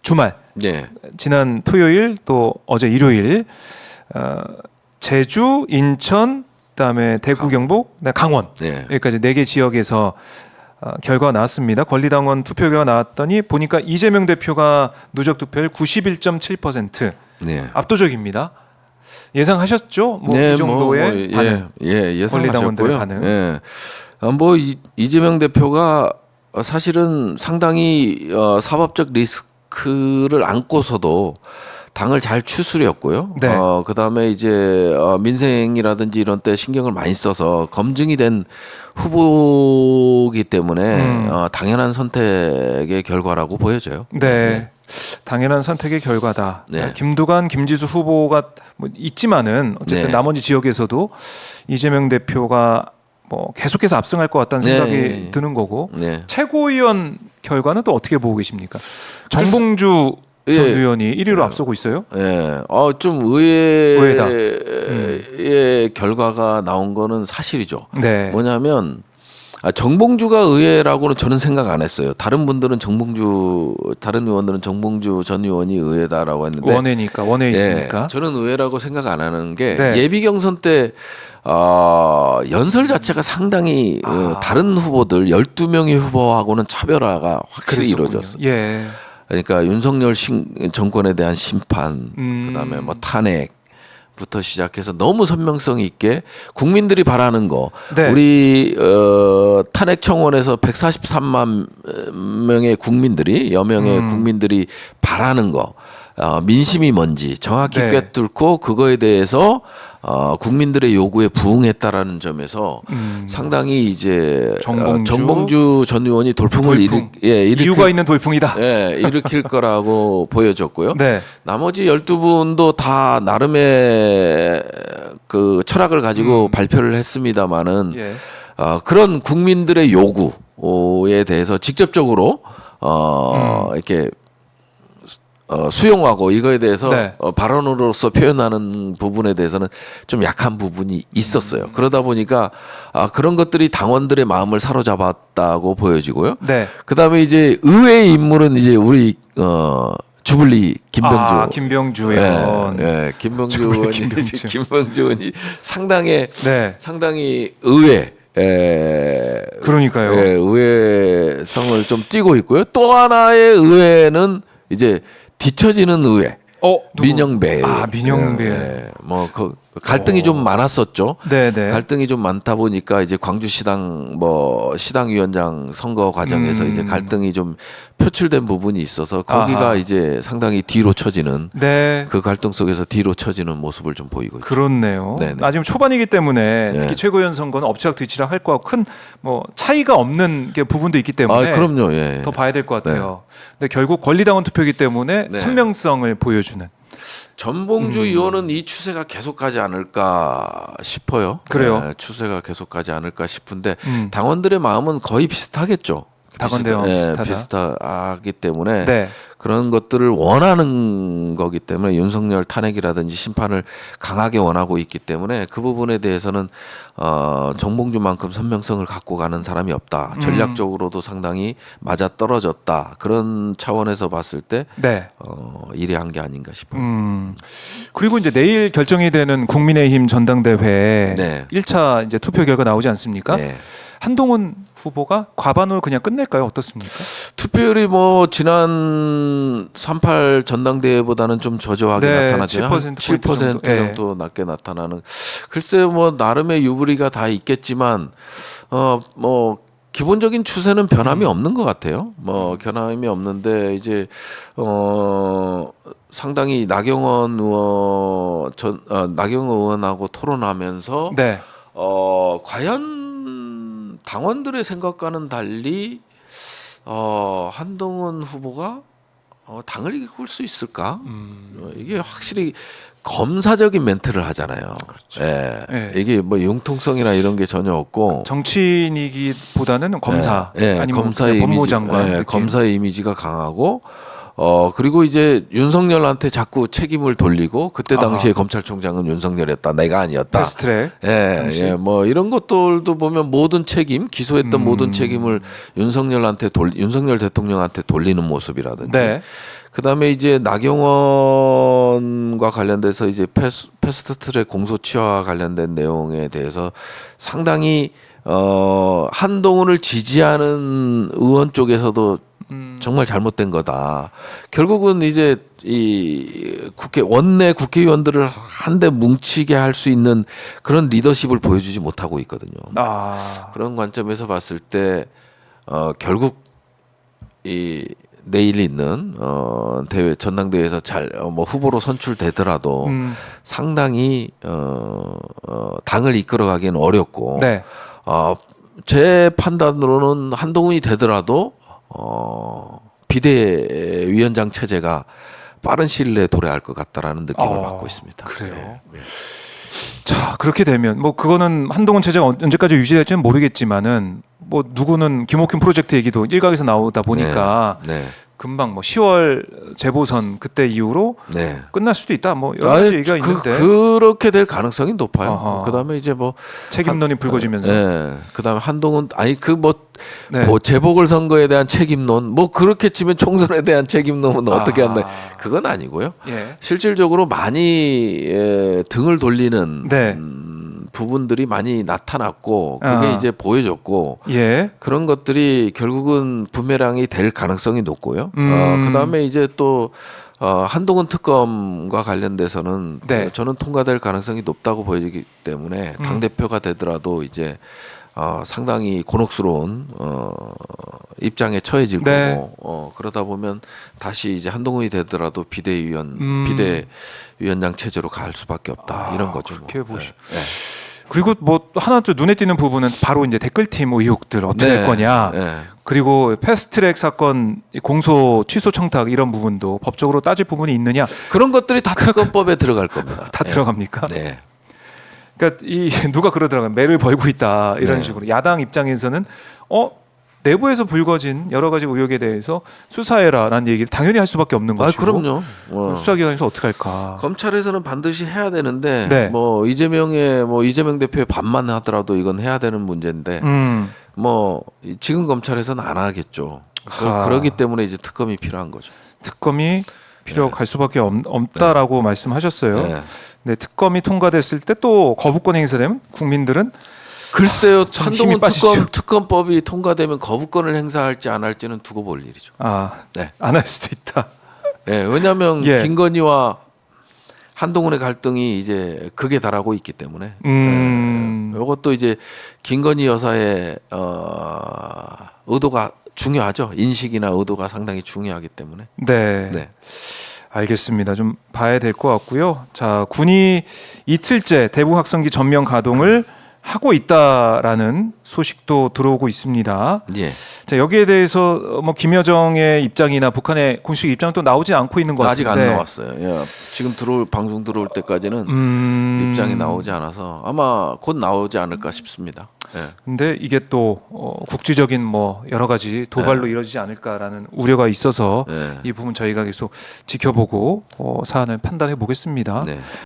주말 네. 지난 토요일 또 어제 일요일 제주, 인천, 그다음에 대구, 경북, 강원 네. 여기까지 4개 지역에서 결과가 나왔습니다. 권리당원 투표 결과가 나왔더니 보니까 이재명 대표가 누적 득표율 91.7% 네. 압도적입니다. 예상하셨죠? 뭐 네, 이 정도의 반응. 권리당원들의 예상하셨고요. 반응. 예. 이재명 대표가 사실은 상당히 사법적 리스크를 안고서도 당을 잘 추스렸고요. 네. 그다음에 이제 민생이라든지 이런 때 신경을 많이 써서 검증이 된 후보이기 때문에 당연한 선택의 결과라고 보여져요. 네. 당연한 선택의 결과다. 네. 김두관, 김지수 후보가 뭐 있지만은 어쨌든 네. 나머지 지역에서도 이재명 대표가 뭐 계속해서 압승할 것 같다는 생각이 네. 드는 거고 네. 최고위원 결과는 또 어떻게 보고 계십니까? 정봉주 전 예. 의원이 1위로 앞서고 있어요. 예. 좀 의외다. 의외의 결과가 나온 거는 사실이죠. 네. 뭐냐면 정봉주가 의외라고는 저는 생각 안 했어요. 다른 의원들은 정봉주 전 의원이 의외다라고 했는데 원외 있으니까. 예, 저는 의외라고 생각 안 하는 게 네. 예비 경선 때 연설 자체가 상당히 다른 후보들 12명의 후보하고는 차별화가 확실히 그랬었군요. 이루어졌어요. 예. 그러니까 윤석열 정권에 대한 심판, 그다음에 뭐 탄핵부터 시작해서 너무 선명성 있게 국민들이 바라는 거, 네. 우리 탄핵 청원에서 143만 명의 국민들이 국민들이 바라는 거, 민심이 뭔지 정확히 네. 꿰뚫고 그거에 대해서 국민들의 요구에 부응했다라는 점에서 상당히 이제 정봉주 전 의원이 돌풍을 이유가 있는 돌풍이다. 일으킬 거라고 보여졌고요. 네. 나머지 12분도 다 나름의 그 철학을 가지고 발표를 했습니다마는 예. 그런 국민들의 요구에 대해서 직접적으로 이렇게 수용하고 이거에 대해서 네. 발언으로서 표현하는 부분에 대해서는 좀 약한 부분이 있었어요. 그러다 보니까 그런 것들이 당원들의 마음을 사로잡았다고 보여지고요. 네. 그다음에 이제 의외의 인물은 이제 우리 주블리 김병주. 김병주 의원. 김병주 주블리 의원이 김병주. 김병주 의원이 상당히 의외. 그러니까요. 의외성을 좀 띠고 있고요. 또 하나의 의외는 이제 뒤처지는 의회. 민영배. 민영배. 갈등이 좀 많았었죠. 네네. 갈등이 좀 많다 보니까 이제 광주시당 시당위원장 선거 과정에서 이제 갈등이 좀 표출된 부분이 있어서 거기가 이제 상당히 뒤로 처지는 그 갈등 속에서 뒤로 처지는 모습을 좀 보이고 있죠. 그렇네요. 네네. 아직 초반이기 때문에 특히 최고위원 선거는 엎치락뒤치락 할 거와 큰 차이가 없는 게 부분도 있기 때문에 그럼요. 더 봐야 될 것 같아요. 근데 결국 권리당원 투표이기 때문에 선명성을 보여주는. 전봉주 의원은 이 추세가 계속 가지 않을까 싶어요. 그래요? 추세가 계속 가지 않을까 싶은데 당원들의 마음은 거의 비슷하겠죠. 비슷하기 때문에 그런 것들을 원하는 거기 때문에 윤석열 탄핵이라든지 심판을 강하게 원하고 있기 때문에 그 부분에 대해서는 정봉주만큼 선명성을 갖고 가는 사람이 없다. 전략적으로도 상당히 맞아 떨어졌다. 그런 차원에서 봤을 때 일의한 게 아닌가 싶어요. 그리고 이제 내일 결정이 되는 국민의힘 전당대회 1차 이제 투표 결과 나오지 않습니까? 한동훈 후보가 과반으로 그냥 끝낼까요? 어떻습니까? 투표율이 지난 38 전당대회보다는 좀 저조하게 나타났잖아요. 7% 정도 낮게 나타나는. 글쎄 나름의 유불리가 다 있겠지만 기본적인 추세는 변함이 없는 것 같아요. 변함이 없는데 이제 상당히 나경원 의원하고 토론하면서 과연 당원들의 생각과는 달리 한동훈 후보가 당을 이끌 수 있을까? 이게 확실히 검사적인 멘트를 하잖아요. 이게 융통성이나 이런 게 전혀 없고 정치인이기보다는 검사, 아니면 검사의 법무장관, 검사의 이미지가 강하고 그리고 이제 윤석열한테 자꾸 책임을 돌리고 그때 당시에 검찰총장은 윤석열이었다. 내가 아니었다. 패스트트랙. 예, 뭐 이런 것들도 보면 모든 책임, 기소했던 모든 책임을 윤석열 대통령한테 돌리는 모습이라든지. 네. 그다음에 이제 나경원과 관련돼서 이제 패스트트랙 공소시효와 관련된 내용에 대해서 상당히 한동훈을 지지하는 의원 쪽에서도 정말 잘못된 거다. 결국은 이제 이 원내 국회의원들을 한데 뭉치게 할 수 있는 그런 리더십을 보여주지 못하고 있거든요. 그런 관점에서 봤을 때 결국 이 내일 있는 대회 전당대회에서 잘 뭐 후보로 선출되더라도 상당히 당을 이끌어가기는 어렵고 네. 제 판단으로는 한동훈이 되더라도 비대위원장 체제가 빠른 시일 내에 도래할 것 같다라는 느낌을 받고 있습니다. 그래요. 네. 자, 그렇게 되면 뭐 그거는 한동훈 체제가 언제까지 유지될지는 모르겠지만은 뭐 누구는 김옥균 프로젝트 얘기도 일각에서 나오다 보니까 네. 금방 뭐 10월 재보선 그때 이후로 네. 끝날 수도 있다. 뭐 여러 가지 얘기가 있는데 그렇게 될 가능성이 높아요. 그다음에 이제 뭐 책임론이 불거지면서. 네. 그다음에 한동훈 네. 뭐 재보궐 선거에 대한 책임론 뭐 그렇게 치면 총선에 대한 책임론은 어떻게 한다. 그건 아니고요. 예. 실질적으로 많이 등을 돌리는 네. 부분들이 많이 나타났고 그게 이제 보여졌고 예. 그런 것들이 결국은 부메랑이 될 가능성이 높고요. 그다음에 이제 또 한동훈 특검과 관련돼서는 네. 저는 통과될 가능성이 높다고 보여지기 때문에 당 대표가 되더라도 이제 상당히 곤혹스러운 입장에 처해질 네. 거고 그러다 보면 다시 이제 한동훈이 되더라도 비대위원장 체제로 갈 수밖에 없다 이런 거죠. 그렇게 뭐. 보시. 네. 그리고 뭐 하나 좀 눈에 띄는 부분은 바로 이제 댓글팀 의혹들 어떻게 할 거냐. 그리고 패스트트랙 사건 공소 취소 청탁 이런 부분도 법적으로 따질 부분이 있느냐. 그런 것들이 다 특검법에 들어갈 겁니다. 다 들어갑니까? 네. 그러니까 누가 그러더라고요. 매를 벌고 있다 이런 네. 식으로 야당 입장에서는 내부에서 불거진 여러 가지 의혹에 대해서 수사해라라는 얘기를 당연히 할 수밖에 없는 것이고. 그럼요. 수사기관에서 어떻게 할까? 검찰에서는 반드시 해야 되는데 네. 뭐 이재명 대표의 반만 하더라도 이건 해야 되는 문제인데 뭐 지금 검찰에서는 안 하겠죠. 그러기 때문에 이제 특검이 필요한 거죠. 특검이 필요할 수밖에 없다라고 말씀하셨어요. 네. 네, 특검이 통과됐을 때 또 거부권 행사되면 국민들은 글쎄요, 좀 한동훈 힘이 빠지죠. 특검법이 통과되면 거부권을 행사할지 안 할지는 두고 볼 일이죠. 네. 안 할 수도 있다. 네, 왜냐하면 예. 김건희와 한동훈의 갈등이 이제 극에 달하고 있기 때문에 이것도 이제 김건희 여사의 의도가 중요하죠. 인식이나 의도가 상당히 중요하기 때문에. 네. 네. 알겠습니다. 좀 봐야 될 것 같고요. 자, 군이 이틀째 대북 확성기 전면 가동을 하고 있다라는 소식도 들어오고 있습니다. 예. 자, 여기에 대해서 뭐 김여정의 입장이나 북한의 공식 입장은 또 나오지 않고 있는 것 아직 같은데 안 나왔어요. 예. 지금 방송 들어올 때까지는 입장이 나오지 않아서 아마 곧 나오지 않을까 싶습니다. 예. 근데 이게 또 국지적인 뭐 여러 가지 도발로 이루어지지 않을까라는 우려가 있어서 이 부분 저희가 계속 지켜보고 사안을 판단해 보겠습니다. 네.